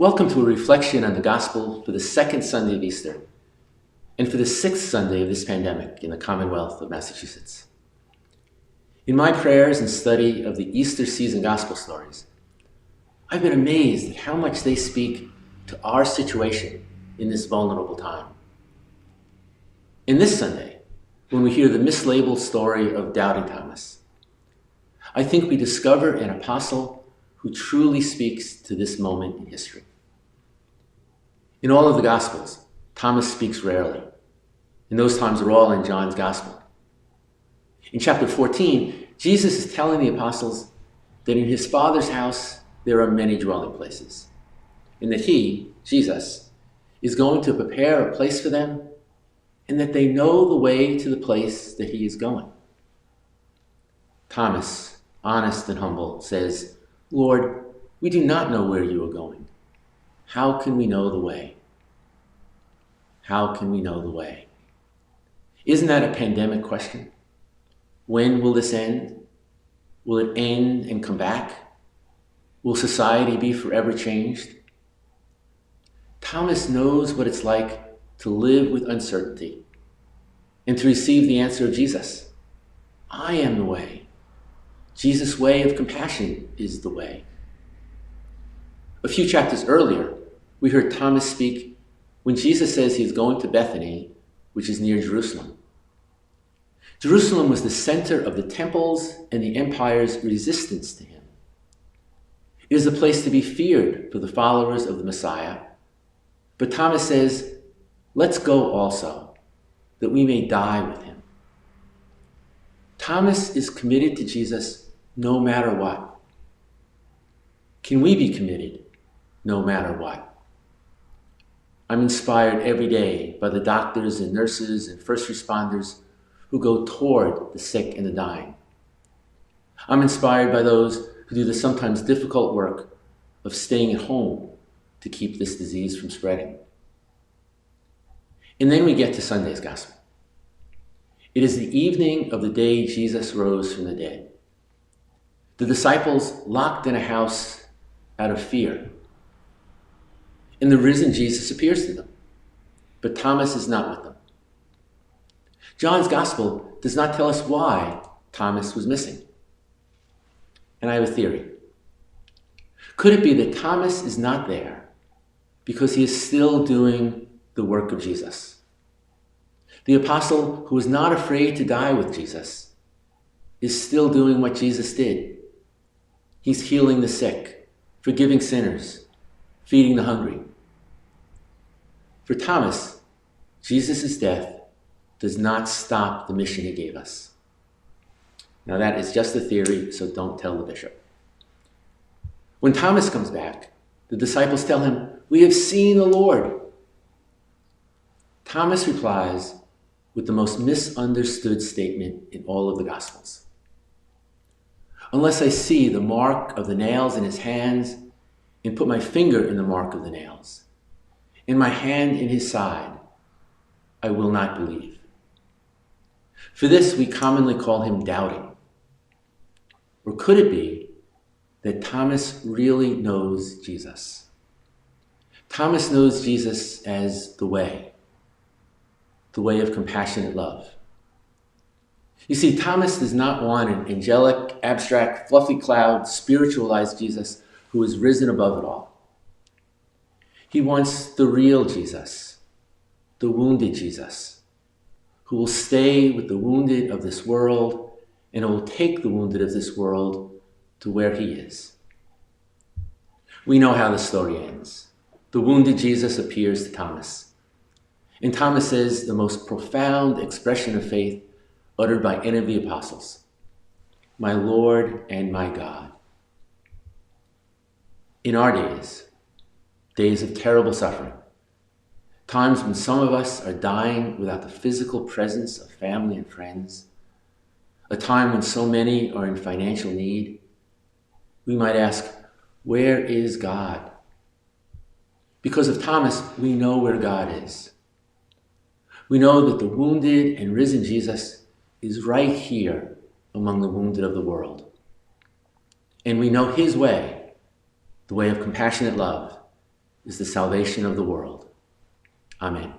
Welcome to a reflection on the Gospel for the second Sunday of Easter and for the sixth Sunday of this pandemic in the Commonwealth of Massachusetts. In my prayers and study of the Easter season Gospel stories, I've been amazed at how much they speak to our situation in this vulnerable time. In this Sunday, when we hear the mislabeled story of Doubting Thomas, I think we discover an apostle who truly speaks to this moment in history. In all of the Gospels, Thomas speaks rarely, and those times are all in John's Gospel. In chapter 14, Jesus is telling the apostles that in his Father's house there are many dwelling places, and that he, Jesus, is going to prepare a place for them, and that they know the way to the place that he is going. Thomas, honest and humble, says, "Lord, we do not know where you are going. How can we know the way?" How can we know the way? Isn't that a pandemic question? When will this end? Will it end and come back? Will society be forever changed? Thomas knows what it's like to live with uncertainty and to receive the answer of Jesus. I am the way. Jesus' way of compassion is the way. A few chapters earlier, we heard Thomas speak when Jesus says he is going to Bethany, which is near Jerusalem. Jerusalem was the center of the temple's and the empire's resistance to him. It is a place to be feared for the followers of the Messiah. But Thomas says, "Let's go also, that we may die with him." Thomas is committed to Jesus no matter what. Can we be committed no matter what? I'm inspired every day by the doctors and nurses and first responders who go toward the sick and the dying. I'm inspired by those who do the sometimes difficult work of staying at home to keep this disease from spreading. And then we get to Sunday's Gospel. It is the evening of the day Jesus rose from the dead. The disciples locked in a house out of fear. And the risen Jesus appears to them, but Thomas is not with them. John's Gospel does not tell us why Thomas was missing. And I have a theory. Could it be that Thomas is not there because he is still doing the work of Jesus? The apostle who was not afraid to die with Jesus is still doing what Jesus did. He's healing the sick, forgiving sinners, feeding the hungry. For Thomas, Jesus' death does not stop the mission he gave us. Now that is just a theory, so don't tell the bishop. When Thomas comes back, the disciples tell him, "We have seen the Lord." Thomas replies with the most misunderstood statement in all of the Gospels. "Unless I see the mark of the nails in his hands and put my finger in the mark of the nails, and my hand in his side, I will not believe." For this, we commonly call him doubting. Or could it be that Thomas really knows Jesus? Thomas knows Jesus as the way of compassionate love. You see, Thomas does not want an angelic, abstract, fluffy cloud, spiritualized Jesus who is risen above it all. He wants the real Jesus, the wounded Jesus, who will stay with the wounded of this world and will take the wounded of this world to where he is. We know how the story ends. The wounded Jesus appears to Thomas, and Thomas says the most profound expression of faith uttered by any of the apostles: "My Lord and my God." In our days of terrible suffering, times when some of us are dying without the physical presence of family and friends, a time when so many are in financial need, we might ask, where is God? Because of Thomas, we know where God is. We know that the wounded and risen Jesus is right here among the wounded of the world. And we know his way, the way of compassionate love, is the salvation of the world. Amen.